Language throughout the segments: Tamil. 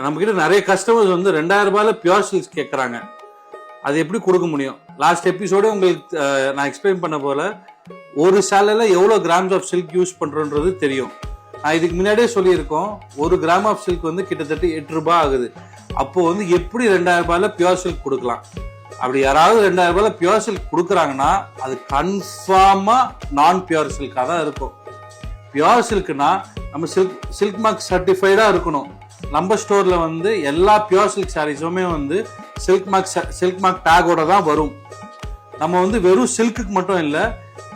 நம்மக்கிட்ட நிறைய கஸ்டமர்ஸ் வந்து 2000 ரூபாயில பியூர் சில்க்ஸ் கேட்குறாங்க. அது எப்படி கொடுக்க முடியும்? லாஸ்ட் எபிசோடு உங்களுக்கு நான் எக்ஸ்பிளைன் பண்ண போல ஒரு சேலையில் எவ்வளோ கிராம்ஸ் ஆஃப் சில்க் யூஸ் பண்ணுறோன்றது தெரியும். நான் இதுக்கு முன்னாடியே சொல்லியிருக்கோம், 1 கிராம் ஆஃப் சில்க் வந்து கிட்டத்தட்ட 8 ரூபாய் ஆகுது. அப்போ வந்து எப்படி 2000 ரூபாயில பியூர் சில்க் கொடுக்கலாம்? அப்படி யாராவது 2000 ரூபாயில பியூர் சில்க் கொடுக்குறாங்கன்னா அது கன்ஃபார்மா நான் பியூர் சில்காக தான் இருக்கும். பியூர் சில்க்னா நம்ம சில்க் மார்க் சர்டிஃபைடா இருக்கணும். நம்ம ஸ்டோர்ல வந்து எல்லா பியூர் சில்க் சாரீஸுமே வந்து சில்க் மார்க் டேகோட தான் வரும். நம்ம வந்து வெறும் சில்க்குக்கு மட்டும் இல்லை,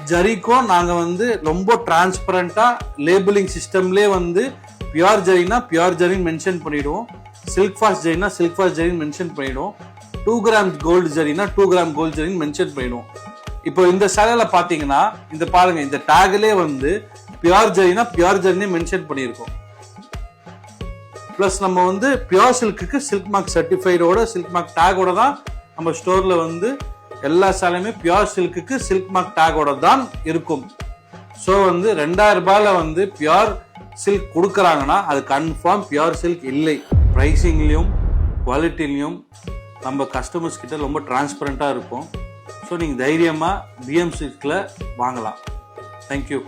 ஜரிக்கும் நாங்க வந்து ரொம்ப டிரான்ஸ்பரண்டா லேபிளிங் சிஸ்டம்லேயே வந்து பியூர் ஜரினா பியூர் ஜரின்னு மென்ஷன் பண்ணிடுவோம், silk fast ஜரினா silk fast ஜரின்னு mention பண்ணிடுவோம், 2 gram gold ஜரினா 2 gram gold ஜரின்னு mention பண்ணிடுவோம். இப்போ இந்த சேலையில பாத்தீங்கன்னா இந்த பாருங்க, இந்த டேக்லயே வந்து பியூர் ஜரினா பியூர் ஜரினே மென்ஷன் பண்ணியிருக்கோம். பிளஸ் நம்ம வந்து பியூர் சில்க்கு சில்க் மார்க் சர்டிஃபைடோட சில்க் மார்க் டேகோட தான் நம்ம ஸ்டோர்ல வந்து எல்லா சேலையுமே பியூர் சில்க்கு சில்க் மார்க் டேகோட தான் இருக்கும். ஸோ வந்து 2000 ரூபாயில வந்து பியூர் சில்க் கொடுக்குறாங்கன்னா அது கன்ஃபார்ம் பியூர் சில்க் இல்லை. ப்ரைஸிங்லையும் குவாலிட்டிலையும் நம்ம கஸ்டமர்ஸ் கிட்ட ரொம்ப டிரான்ஸ்பரண்டாக இருக்கும். ஸோ நீங்கள் தைரியமாக பிஎம் சில்கில் வாங்கலாம். தேங்க்யூ.